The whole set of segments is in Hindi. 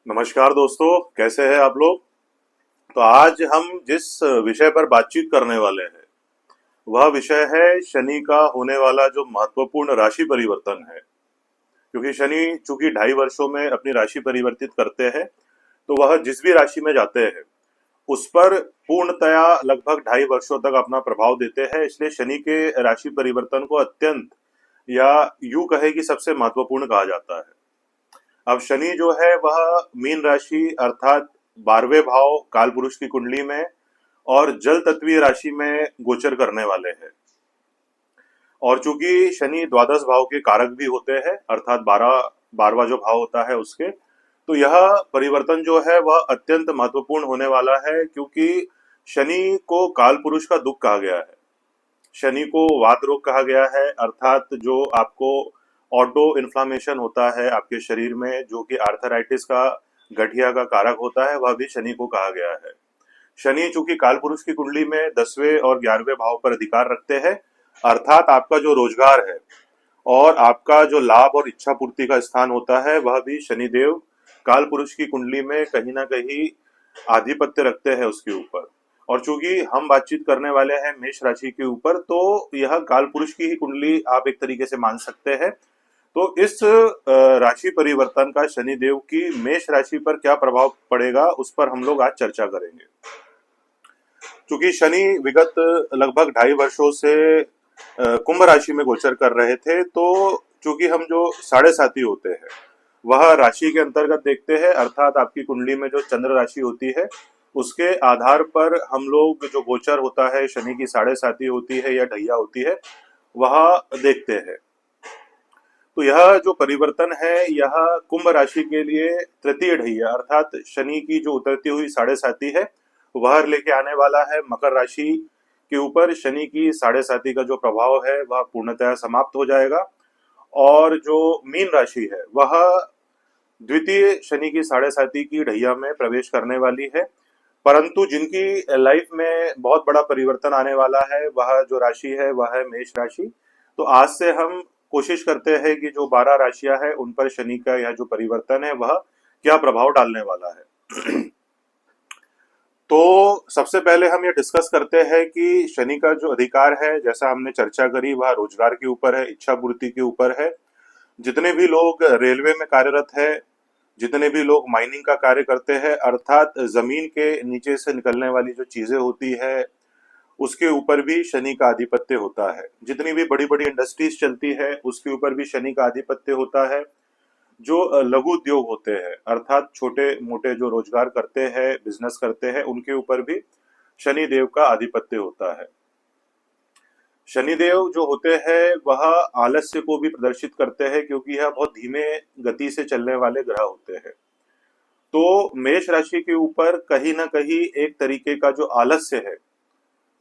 नमस्कार दोस्तों, कैसे हैं आप लोग। तो आज हम जिस विषय पर बातचीत करने वाले हैं वह विषय है शनि का होने वाला जो महत्वपूर्ण राशि परिवर्तन है। क्योंकि शनि चूंकि 2.5 वर्षों में अपनी राशि परिवर्तित करते हैं, तो वह जिस भी राशि में जाते हैं उस पर पूर्णतया लगभग 2.5 वर्षों तक अपना प्रभाव देते हैं। इसलिए शनि के राशि परिवर्तन को अत्यंत या यूं कहे कि सबसे महत्वपूर्ण कहा जाता है। अब शनि जो है वह मीन राशि अर्थात 12वें भाव कालपुरुष की कुंडली में और जल तत्वीय राशि में गोचर करने वाले हैं। और चूंकि शनि द्वादश भाव के कारक भी होते हैं अर्थात 12वां जो भाव होता है उसके, तो यह परिवर्तन जो है वह अत्यंत महत्वपूर्ण होने वाला है। क्योंकि शनि को कालपुरुष का दुख कहा गया है, शनि को वात रोग कहा गया है अर्थात जो आपको ऑटो इन्फ्लामेशन होता है आपके शरीर में, जो कि आर्थराइटिस का गठिया का कारक होता है, वह भी शनि को कहा गया है। शनि चूंकि कालपुरुष की कुंडली में 10वें और 11वें भाव पर अधिकार रखते हैं अर्थात आपका जो रोजगार है और आपका जो लाभ और इच्छा पूर्ति का स्थान होता है वह भी शनिदेव कालपुरुष की कुंडली में कहीं ना कहीं आधिपत्य रखते हैं उसके ऊपर। और चूंकि हम बातचीत करने वाले हैं मेष राशि के ऊपर, तो यह कालपुरुष की ही कुंडली आप एक तरीके से मान सकते हैं। तो इस राशि परिवर्तन का शनिदेव की मेष राशि पर क्या प्रभाव पड़ेगा उस पर हम लोग आज चर्चा करेंगे। क्योंकि शनि विगत लगभग 2.5 वर्षों से कुंभ राशि में गोचर कर रहे थे, तो चूंकि हम जो साढ़े साथी होते हैं वह राशि के अंतर्गत देखते हैं अर्थात आपकी कुंडली में जो चंद्र राशि होती है उसके आधार पर हम लोग जो गोचर होता है शनि की साढ़े साथी होती है या ढैया होती है वह देखते हैं। तो यह जो परिवर्तन है यह कुंभ राशि के लिए तृतीय ढैया अर्थात शनि की जो उतरती हुई साढ़े साथी है वह लेके आने वाला है मकर राशि के ऊपर। शनि की साढ़े साथी का जो प्रभाव है वह पूर्णतः समाप्त हो जाएगा और जो मीन राशि है वह द्वितीय शनि की साढ़े साथी की ढैया में प्रवेश करने वाली है। परंतु जिनकी लाइफ में बहुत बड़ा परिवर्तन आने वाला है वह जो राशि है वह है मेष राशि। तो आज से हम कोशिश करते हैं कि जो 12 राशियां हैं उन पर शनि का यह जो परिवर्तन है वह क्या प्रभाव डालने वाला है। तो सबसे पहले हम ये डिस्कस करते हैं कि शनि का जो अधिकार है, जैसा हमने चर्चा करी, वह रोजगार के ऊपर है, इच्छा पूर्ति के ऊपर है। जितने भी लोग रेलवे में कार्यरत है, जितने भी लोग माइनिंग का कार्य करते हैं अर्थात जमीन के नीचे से निकलने वाली जो चीजें होती है उसके ऊपर भी शनि का आधिपत्य होता है। जितनी भी बड़ी बड़ी इंडस्ट्रीज चलती है उसके ऊपर भी शनि का आधिपत्य होता है। जो लघु उद्योग होते हैं अर्थात छोटे मोटे जो रोजगार करते हैं, बिजनेस करते हैं, उनके ऊपर भी शनि देव का आधिपत्य होता है। शनिदेव जो होते हैं वह आलस्य को भी प्रदर्शित करते हैं क्योंकि यह बहुत धीमे गति से चलने वाले ग्रह होते हैं। तो मेष राशि के ऊपर कहीं ना कहीं एक तरीके का जो आलस्य है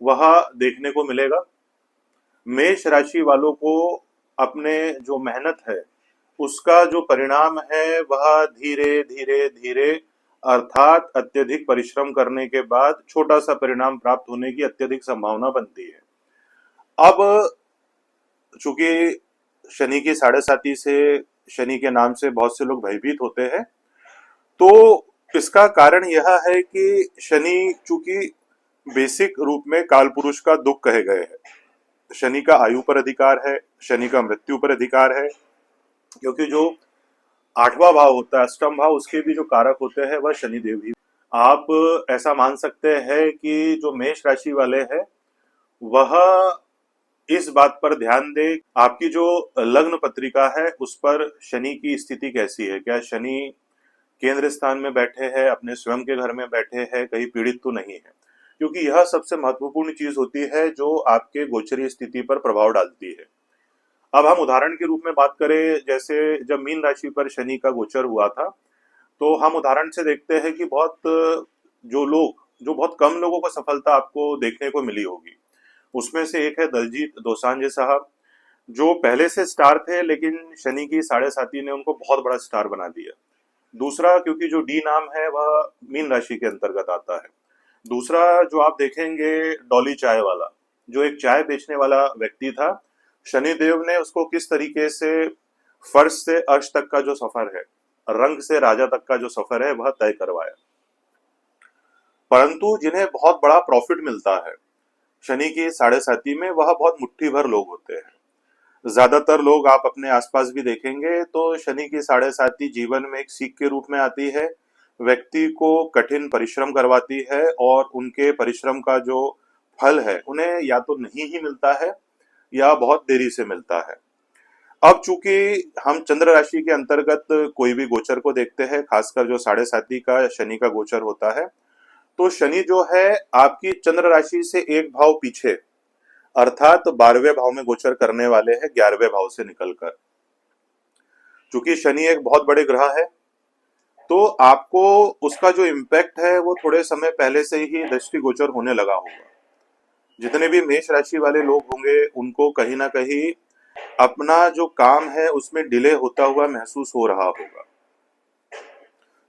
वह देखने को मिलेगा। मेष राशि वालों को अपने जो मेहनत है उसका जो परिणाम है वह धीरे धीरे धीरे अर्थात अत्यधिक परिश्रम करने के बाद छोटा सा परिणाम प्राप्त होने की अत्यधिक संभावना बनती है। अब चूंकि शनि की साढ़े साती से शनि के नाम से बहुत से लोग भयभीत होते हैं, तो इसका कारण यह है कि शनि चूंकि बेसिक रूप में कालपुरुष का दुख कहे गए हैं। शनि का आयु पर अधिकार है, शनि का मृत्यु पर अधिकार है। क्योंकि जो 8वां भाव होता है, अष्टम भाव, उसके भी जो कारक होते हैं वह शनि देव ही। आप ऐसा मान सकते हैं कि जो मेष राशि वाले हैं वह इस बात पर ध्यान दे आपकी जो लग्न पत्रिका है उस पर शनि की स्थिति कैसी है। क्या शनि केंद्र स्थान में बैठे हैं, अपने स्वयं के घर में बैठे हैं, कहीं पीड़ित तो नहीं है। क्योंकि यह सबसे महत्वपूर्ण चीज होती है जो आपके गोचरीय स्थिति पर प्रभाव डालती है। अब हम उदाहरण के रूप में बात करें, जैसे जब मीन राशि पर शनि का गोचर हुआ था तो हम उदाहरण से देखते हैं कि बहुत कम लोगों को सफलता आपको देखने को मिली होगी। उसमें से एक है दलजीत दोसांझ साहब, जो पहले से स्टार थे लेकिन शनि की साढ़े साती ने उनको बहुत बड़ा स्टार बना दिया। दूसरा, क्योंकि जो डी नाम है वह मीन राशि के अंतर्गत आता है। दूसरा जो आप देखेंगे, डॉली चाय वाला, जो एक चाय बेचने वाला व्यक्ति था, शनिदेव ने उसको किस तरीके से फर्श से अर्श तक का जो सफर है रंक से राजा तक का जो सफर है वह तय करवाया। परंतु जिन्हें बहुत बड़ा प्रॉफिट मिलता है शनि की साढ़े साथी में, वह बहुत मुट्ठी भर लोग होते हैं। ज्यादातर लोग आप अपने आसपास भी देखेंगे तो शनि की साढ़े साथी जीवन में एक सीख के रूप में आती है, व्यक्ति को कठिन परिश्रम करवाती है और उनके परिश्रम का जो फल है उन्हें या तो नहीं ही मिलता है या बहुत देरी से मिलता है। अब चूंकि हम चंद्र राशि के अंतर्गत कोई भी गोचर को देखते हैं, खासकर जो साढ़े साथी का शनि का गोचर होता है, तो शनि जो है आपकी चंद्र राशि से एक भाव पीछे अर्थात 12वें भाव में गोचर करने वाले हैं 11वें भाव से निकलकर। चूंकि शनि एक बहुत बड़े ग्रह है तो आपको उसका जो इम्पैक्ट है वो थोड़े समय पहले से ही दृष्टि गोचर होने लगा होगा। जितने भी मेष राशि वाले लोग होंगे उनको कहीं ना कहीं अपना जो काम है उसमें डिले होता हुआ महसूस हो रहा होगा।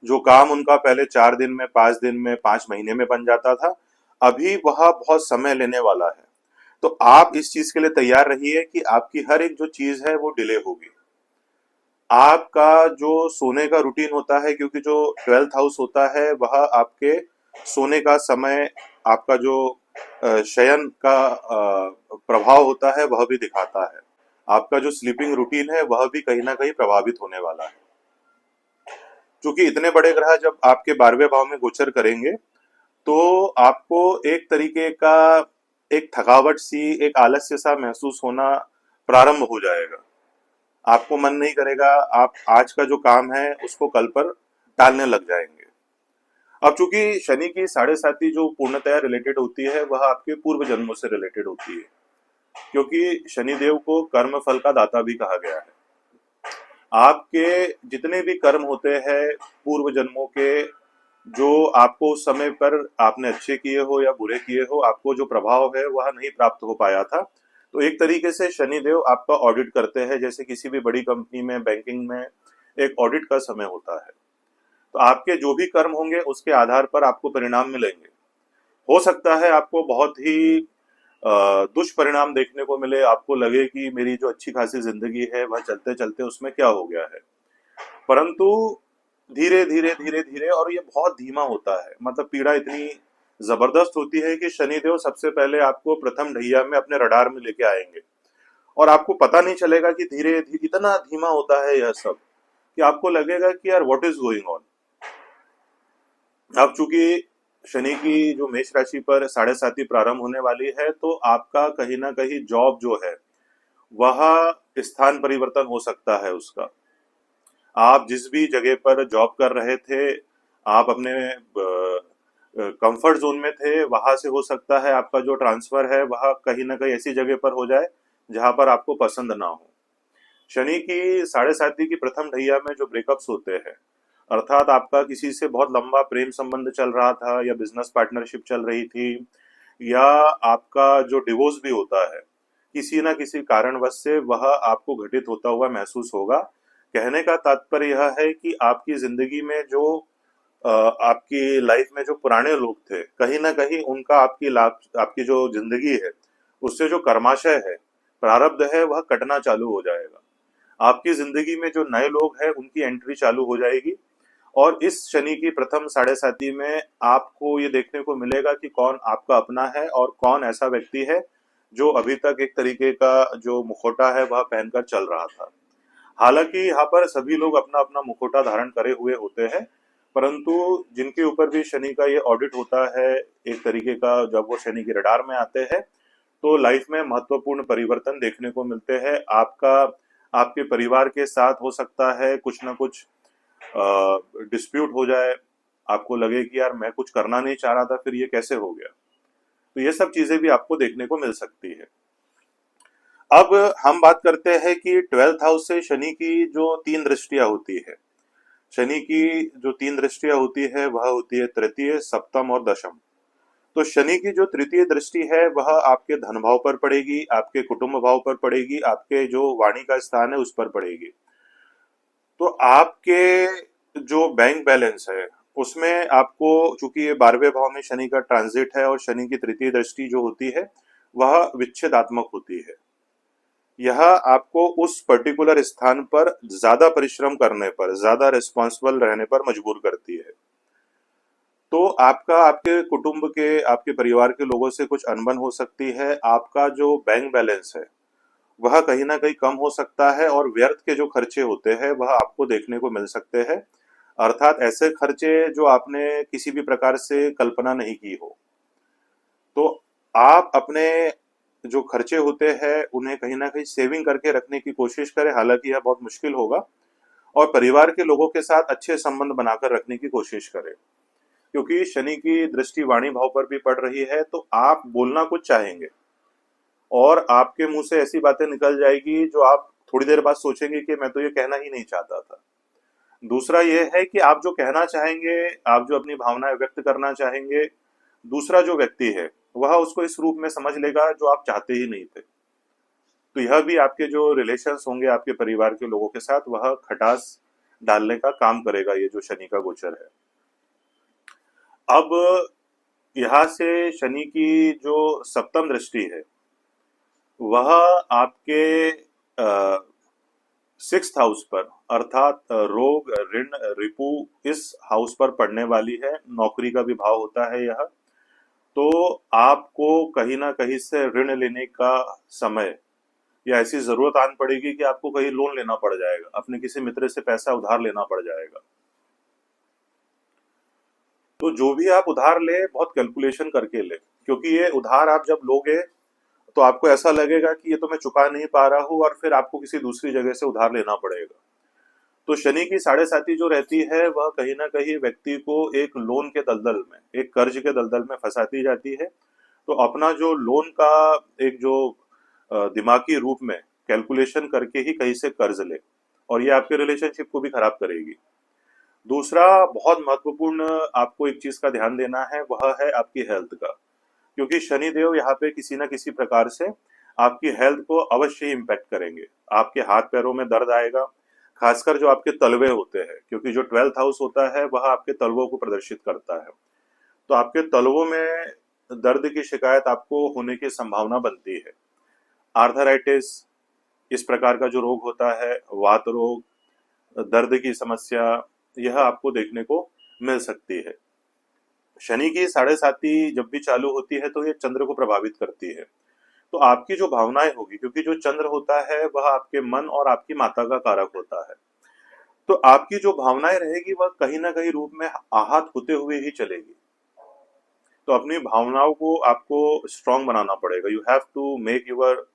जो काम उनका पहले 4 दिन में, 5 दिन में, 5 महीने में बन जाता था, अभी वह बहुत समय लेने वाला है। तो आप इस चीज के लिए तैयार रहिए कि आपकी हर एक जो चीज है वो डिले होगी। आपका जो सोने का रूटीन होता है, क्योंकि जो 12th हाउस होता है वह आपके सोने का समय, आपका जो शयन का प्रभाव होता है वह भी दिखाता है। आपका जो स्लीपिंग रूटीन है वह भी कहीं ना कहीं प्रभावित होने वाला है। क्योंकि इतने बड़े ग्रह जब आपके 12वें भाव में गोचर करेंगे तो आपको एक तरीके का एक थकावट सी, एक आलस्य सा महसूस होना प्रारंभ हो जाएगा। आपको मन नहीं करेगा, आप आज का जो काम है उसको कल पर टालने लग जाएंगे। अब चूंकि शनि की साढ़े साथी जो पूर्णतया रिलेटेड होती है वह आपके पूर्व जन्मों से रिलेटेड होती है, क्योंकि शनिदेव को कर्म फल का दाता भी कहा गया है। आपके जितने भी कर्म होते हैं पूर्व जन्मों के, जो आपको उस समय पर आपने अच्छे किए हो या बुरे किए हो, आपको जो प्रभाव है वह नहीं प्राप्त हो पाया था, तो एक तरीके से शनिदेव आपका ऑडिट करते हैं। जैसे किसी भी बड़ी कंपनी में, बैंकिंग में एक ऑडिट का समय होता है, तो आपके जो भी कर्म होंगे उसके आधार पर आपको परिणाम मिलेंगे। हो सकता है आपको बहुत ही दुष्परिणाम देखने को मिले, आपको लगे कि मेरी जो अच्छी खासी जिंदगी है वह चलते चलते उसमें क्या हो गया है। परंतु धीरे धीरे धीरे धीरे, और ये बहुत धीमा होता है, मतलब पीड़ा इतनी जबरदस्त होती है कि शनिदेव सबसे पहले आपको प्रथम ढैया में अपने रडार में लेके आएंगे और आपको पता नहीं चलेगा कि धीरे धीरे इतना धीमा होता है यह सब कि आपको लगेगा कि यार व्हाट इज गोइंग ऑन। अब चूंकि शनि की जो मेष राशि पर साढ़े साथी प्रारंभ होने वाली है तो आपका कहीं ना कहीं जॉब जो है वह स्थान परिवर्तन हो सकता है उसका। आप जिस भी जगह पर जॉब कर रहे थे, आप अपने कंफर्ट जोन में थे, वहां से हो सकता है आपका जो ट्रांसफर है वह कहीं ना कहीं ऐसी जगह पर हो जाए जहां पर आपको पसंद ना हो। शनि की साढ़े साथी की प्रथम ढैया में जो ब्रेकअप्स होते हैं, अर्थात आपका किसी से बहुत लंबा प्रेम संबंध चल रहा था या बिजनेस पार्टनरशिप चल रही थी, या आपका जो डिवोर्स भी होता है, किसी ना किसी कारणवश से वह आपको घटित होता हुआ महसूस होगा। कहने का तात्पर्य यह है कि आपकी जिंदगी में जो आपकी लाइफ में जो पुराने लोग थे, कहीं ना कहीं उनका आपकी जो जिंदगी है उससे जो कर्माशय है, प्रारब्ध है, वह कटना चालू हो जाएगा। आपकी जिंदगी में जो नए लोग हैं उनकी एंट्री चालू हो जाएगी। और इस शनि की प्रथम साढ़े साथी में आपको ये देखने को मिलेगा कि कौन आपका अपना है और कौन ऐसा व्यक्ति है जो अभी तक एक तरीके का जो मुखौटा है वह पहनकर चल रहा था। हालांकि यहाँ पर सभी लोग अपना अपना मुखौटा धारण करे हुए होते हैं, परंतु जिनके ऊपर भी शनि का ये ऑडिट होता है एक तरीके का, जब वो शनि के रडार में आते हैं तो लाइफ में महत्वपूर्ण परिवर्तन देखने को मिलते हैं। आपका आपके परिवार के साथ हो सकता है कुछ ना कुछ डिस्प्यूट हो जाए, आपको लगे कि यार मैं कुछ करना नहीं चाह रहा था, फिर ये कैसे हो गया। तो ये सब चीजें भी आपको देखने को मिल सकती है। अब हम बात करते हैं कि 12th हाउस से शनि की जो 3 दृष्टियां होती है। शनि की जो 3 दृष्टियां होती है वह होती है तृतीय, सप्तम और दशम। तो शनि की जो तृतीय दृष्टि है वह आपके धन भाव पर पड़ेगी, आपके कुटुंब भाव पर पड़ेगी, आपके जो वाणी का स्थान है उस पर पड़ेगी। तो आपके जो बैंक बैलेंस है उसमें आपको, चूंकि ये 12वें भाव में शनि का ट्रांजिट है और शनि की तृतीय दृष्टि जो होती है वह विच्छेदात्मक होती है, यह आपको उस पर्टिकुलर स्थान पर ज्यादा परिश्रम करने पर, ज्यादा रिस्पॉन्सिबल रहने पर मजबूर करती है। तो आपका आपके कुटुंब के, आपके परिवार के लोगों से कुछ अनबन हो सकती है, आपका जो बैंक बैलेंस है वह कहीं ना कहीं कम हो सकता है, और व्यर्थ के जो खर्चे होते हैं वह आपको देखने को मिल सकते हैं। अर्थात ऐसे खर्चे जो आपने किसी भी प्रकार से कल्पना नहीं की हो। तो आप अपने जो खर्चे होते हैं उन्हें कहीं ना कहीं सेविंग करके रखने की कोशिश करें, हालांकि यह बहुत मुश्किल होगा। और परिवार के लोगों के साथ अच्छे संबंध बनाकर रखने की कोशिश करें, क्योंकि शनि की दृष्टि वाणी भाव पर भी पड़ रही है, तो आप बोलना कुछ चाहेंगे और आपके मुंह से ऐसी बातें निकल जाएगी जो आप थोड़ी देर बाद सोचेंगे कि मैं तो ये कहना ही नहीं चाहता था। दूसरा ये है कि आप जो कहना चाहेंगे, आप जो अपनी भावनाएं व्यक्त करना चाहेंगे, दूसरा जो व्यक्ति है वह उसको इस रूप में समझ लेगा जो आप चाहते ही नहीं थे। तो यह भी आपके जो रिलेशंस होंगे आपके परिवार के लोगों के साथ, वह खटास डालने का काम करेगा, ये जो शनि का गोचर है। अब यहाँ से शनि की जो सप्तम दृष्टि है वह आपके सिक्स्थ हाउस पर, अर्थात रोग, ऋण, रिपु, इस हाउस पर पड़ने वाली है। नौकरी का भी भाव होता है यह। तो आपको कहीं ना कहीं से ऋण लेने का समय या ऐसी जरूरत आन पड़ेगी कि आपको कहीं लोन लेना पड़ जाएगा, अपने किसी मित्र से पैसा उधार लेना पड़ जाएगा। तो जो भी आप उधार ले, बहुत कैलकुलेशन करके ले, क्योंकि ये उधार आप जब लोगे तो आपको ऐसा लगेगा कि ये तो मैं चुका नहीं पा रहा हूँ, और फिर आपको किसी दूसरी जगह से उधार लेना पड़ेगा। तो शनि की साढ़े साती जो रहती है वह कहीं ना कहीं व्यक्ति को एक लोन के दलदल में, एक कर्ज के दलदल में फंसाती जाती है। तो अपना जो लोन का एक जो दिमागी रूप में कैलकुलेशन करके ही कहीं से कर्ज ले, और ये आपके रिलेशनशिप को भी खराब करेगी। दूसरा बहुत महत्वपूर्ण आपको एक चीज का ध्यान देना है, वह है आपकी हेल्थ का, क्योंकि शनिदेव यहाँ पे किसी न किसी प्रकार से आपकी हेल्थ को अवश्य ही इम्पैक्ट करेंगे। आपके हाथ पैरों में दर्द आएगा, खासकर जो आपके तलवे होते हैं, क्योंकि जो 12th हाउस होता है वह आपके तलवों को प्रदर्शित करता है। तो आपके तलवों में दर्द की शिकायत आपको होने की संभावना बनती है। आर्थराइटिस, इस प्रकार का जो रोग होता है, वात रोग, दर्द की समस्या, यह आपको देखने को मिल सकती है। शनि की साढ़े साती जब भी चालू होती है तो ये चंद्र को प्रभावित करती है। तो आपकी जो भावनाएं होगी, क्योंकि जो चंद्र होता है वह आपके मन और आपकी माता का कारक होता है, तो आपकी जो भावनाएं रहेगी वह कहीं ना कहीं रूप में आहत होते हुए ही चलेगी। तो अपनी भावनाओं को आपको स्ट्रांग बनाना पड़ेगा। You have to make your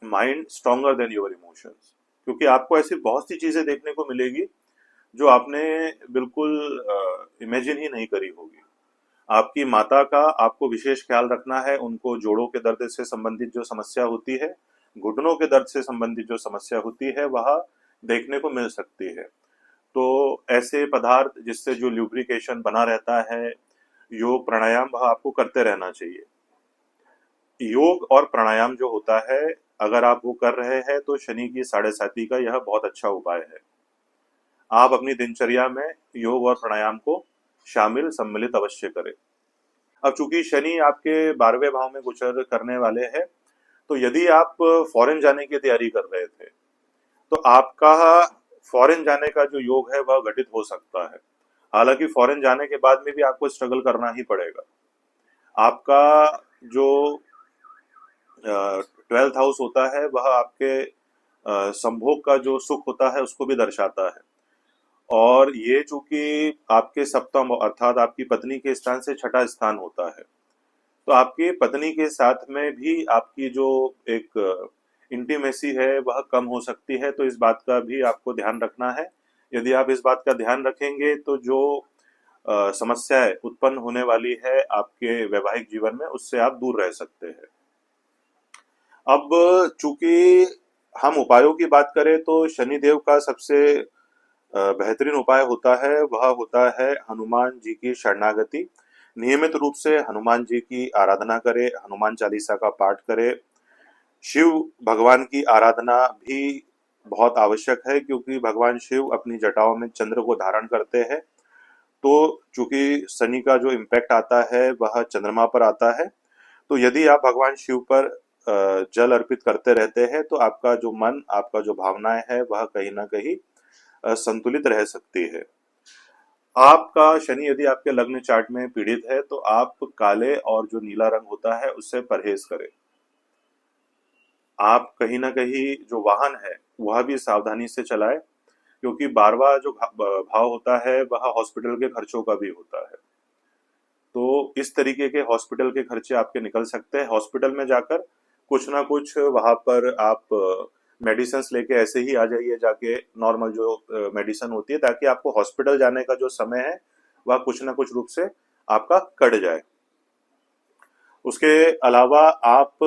mind stronger than your emotions, क्योंकि आपको ऐसी बहुत सी चीजें देखने को मिलेगी जो आपने बिल्कुल इमेजिन ही नहीं करी होगी। आपकी माता का आपको विशेष ख्याल रखना है। उनको जोड़ों के दर्द से संबंधित जो समस्या होती है, घुटनों के दर्द से संबंधित जो समस्या होती है, वह देखने को मिल सकती है। तो ऐसे पदार्थ जिससे जो ल्यूब्रिकेशन बना रहता है, योग प्राणायाम, वह आपको करते रहना चाहिए। योग और प्राणायाम जो होता है, अगर आप वो कर रहे हैं तो शनि की साढ़े साती का यह बहुत अच्छा उपाय है। आप अपनी दिनचर्या में योग और प्राणायाम को शामिल, सम्मिलित अवश्य करें। अब चूंकि शनि आपके 12वें भाव में गोचर करने वाले हैं, तो यदि आप फॉरेन जाने की तैयारी कर रहे थे तो आपका फॉरेन जाने का जो योग है वह घटित हो सकता है। हालांकि फॉरेन जाने के बाद में भी आपको स्ट्रगल करना ही पड़ेगा। आपका जो 12th हाउस होता है वह आपके संभोग का जो सुख होता है उसको भी दर्शाता है, और ये चूंकि आपके सप्तम अर्थात आपकी पत्नी के स्थान से छठा स्थान होता है, तो आपकी पत्नी के साथ में भी आपकी जो एक इंटीमेसी है वह कम हो सकती है। तो इस बात का भी आपको ध्यान रखना है। यदि आप इस बात का ध्यान रखेंगे तो जो समस्याएं उत्पन्न होने वाली है आपके वैवाहिक जीवन में, उससे आप दूर रह सकते हैं। अब चूंकि हम उपायों की बात करें तो शनिदेव का सबसे बेहतरीन उपाय होता है, वह होता है हनुमान जी की शरणागति। नियमित रूप से हनुमान जी की आराधना करें, हनुमान चालीसा का पाठ करें। शिव भगवान की आराधना भी बहुत आवश्यक है, क्योंकि भगवान शिव अपनी जटाओं में चंद्र को धारण करते हैं। तो चूंकि शनि का जो इम्पैक्ट आता है वह चंद्रमा पर आता है, तो यदि आप भगवान शिव पर जल अर्पित करते रहते हैं तो आपका जो मन, आपका जो भावनाएं है वह कहीं ना कहीं संतुलित रह सकती है। आपका शनि यदि आपके लग्न चार्ट में पीड़ित है तो आप काले और जो नीला रंग होता है उससे परहेज करें। आप कहीं ना कहीं जो वाहन है वह भी सावधानी से चलाएं, क्योंकि 12वां जो भाव होता है वह हॉस्पिटल के खर्चों का भी होता है। तो इस तरीके के हॉस्पिटल के खर्चे आपके निकल सकते हैं। हॉस्पिटल में जाकर कुछ ना कुछ वहां पर आप मेडिसिन लेके ऐसे ही आ जाइए, जाके नॉर्मल जो मेडिसिन होती है, ताकि आपको हॉस्पिटल जाने का जो समय है वह कुछ ना कुछ रूप से आपका कट जाए। उसके अलावा आप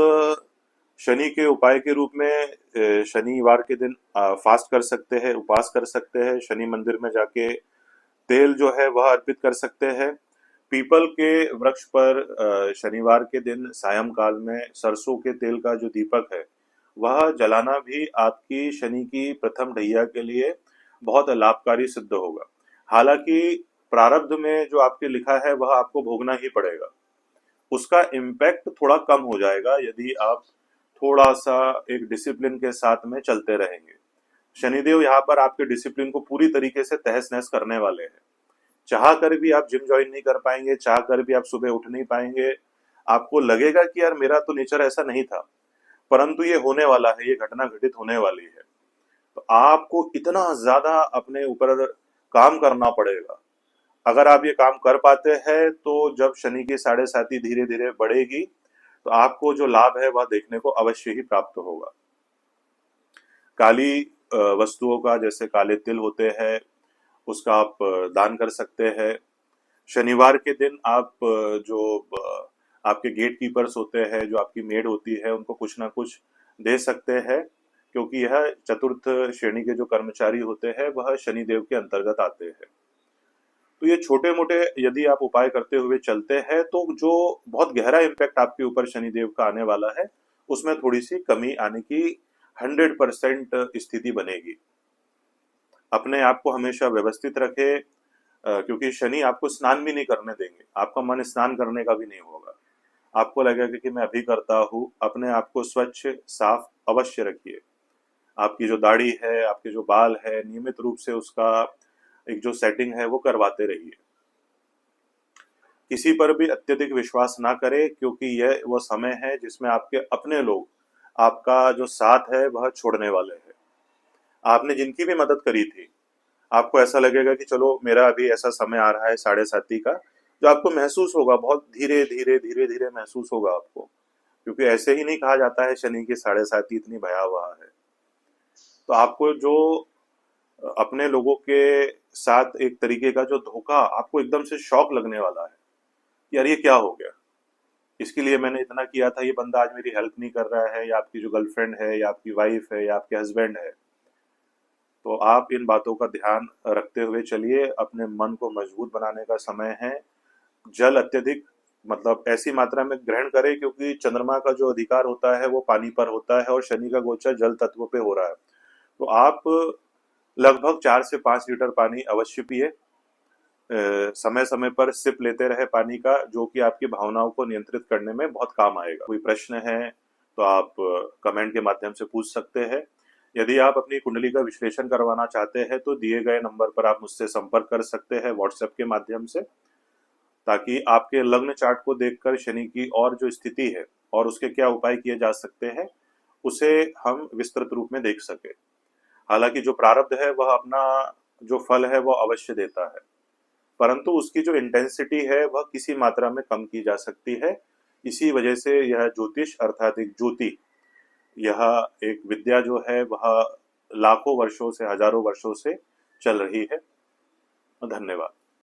शनि के उपाय के रूप में शनिवार के दिन फास्ट कर सकते हैं, उपवास कर सकते हैं, शनि मंदिर में जाके तेल जो है वह अर्पित कर सकते हैं। पीपल के वृक्ष पर शनिवार के दिन सायंकाल में सरसों के तेल का जो दीपक है वह जलाना भी आपकी शनि की प्रथम ढैया के लिए बहुत लाभकारी सिद्ध होगा। हालांकि प्रारब्ध में जो आपके लिखा है वह आपको भोगना ही पड़ेगा, उसका इम्पैक्ट थोड़ा कम हो जाएगा यदि आप थोड़ा सा एक डिसिप्लिन के साथ में चलते रहेंगे। शनिदेव यहाँ पर आपके डिसिप्लिन को पूरी तरीके से तहस नहस करने वाले हैं। चाह कर भी आप जिम ज्वाइन नहीं कर पाएंगे, चाह कर भी आप सुबह उठ नहीं पाएंगे। आपको लगेगा कि यार मेरा तो नेचर ऐसा नहीं था, परंतु ये होने वाला है, ये घटना घटित होने वाली है। तो आपको इतना ज्यादा अपने ऊपर काम करना पड़ेगा। अगर आप ये काम कर पाते हैं तो जब शनि की साढ़े साती धीरे धीरे बढ़ेगी तो आपको जो लाभ है वह देखने को अवश्य ही प्राप्त होगा। काली वस्तुओं का, जैसे काले तिल होते हैं, उसका आप दान कर सकते हैं। शनिवार के दिन आप आपके गेट कीपर्स होते हैं, जो आपकी मेड होती है, उनको कुछ ना कुछ दे सकते हैं, क्योंकि यह चतुर्थ श्रेणी के जो कर्मचारी होते हैं वह शनिदेव के अंतर्गत आते हैं। तो ये छोटे मोटे यदि आप उपाय करते हुए चलते हैं तो जो बहुत गहरा इम्पैक्ट आपके ऊपर शनिदेव का आने वाला है उसमें थोड़ी सी कमी आने की 100% स्थिति बनेगी। अपने आप को हमेशा व्यवस्थित रखे, क्योंकि शनि आपको स्नान भी नहीं करने देंगे, आपका मन स्नान करने का भी नहीं होगा। आपको लगेगा कि मैं अभी करता हूँ। अपने आप को स्वच्छ साफ अवश्य रखिए। आपकी जो दाढ़ी है, आपके जो बाल है, नियमित रूप से उसका एक जो सेटिंग है वो करवाते रहिए। किसी पर भी अत्यधिक विश्वास ना करें, क्योंकि यह वो समय है जिसमें आपके अपने लोग आपका जो साथ है वह छोड़ने वाले हैं। आपने जिनकी भी मदद करी थी, आपको ऐसा लगेगा कि चलो मेरा अभी ऐसा समय आ रहा है साढ़े साती का, जो आपको महसूस होगा, बहुत धीरे धीरे धीरे धीरे महसूस होगा आपको, क्योंकि ऐसे ही नहीं कहा जाता है शनि की साढ़े साती इतनी भयावह है। तो आपको जो अपने लोगों के साथ एक तरीके का जो धोखा, आपको एकदम से शॉक लगने वाला है, यार ये क्या हो गया, इसके लिए मैंने इतना किया था, ये बंदा आज मेरी हेल्प नहीं कर रहा है, या आपकी जो गर्लफ्रेंड है, या आपकी वाइफ है, या आपके हस्बैंड है। तो आप इन बातों का ध्यान रखते हुए चलिए। अपने मन को मजबूत बनाने का समय है। जल अत्यधिक, मतलब ऐसी मात्रा में ग्रहण करें, क्योंकि चंद्रमा का जो अधिकार होता है वो पानी पर होता है और शनि का गोचर जल तत्व पे हो रहा है। तो आप लगभग 4 से 5 लीटर पानी अवश्य पिए। समय समय पर सिप लेते रहे पानी का, जो कि आपकी भावनाओं को नियंत्रित करने में बहुत काम आएगा। कोई प्रश्न है तो आप कमेंट के माध्यम से पूछ सकते हैं। यदि आप अपनी कुंडली का विश्लेषण करवाना चाहते हैं तो दिए गए नंबर पर आप मुझसे संपर्क कर सकते हैं व्हाट्सएप के माध्यम से, ताकि आपके लग्न चार्ट को देखकर शनि की और जो स्थिति है और उसके क्या उपाय किए जा सकते हैं उसे हम विस्तृत रूप में देख सके। हालांकि जो प्रारब्ध है वह अपना जो फल है वह अवश्य देता है, परंतु उसकी जो इंटेंसिटी है वह किसी मात्रा में कम की जा सकती है। इसी वजह से यह ज्योतिष अर्थात एक ज्योति, यह एक विद्या जो है वह लाखों वर्षों से, हजारों वर्षों से चल रही है। धन्यवाद।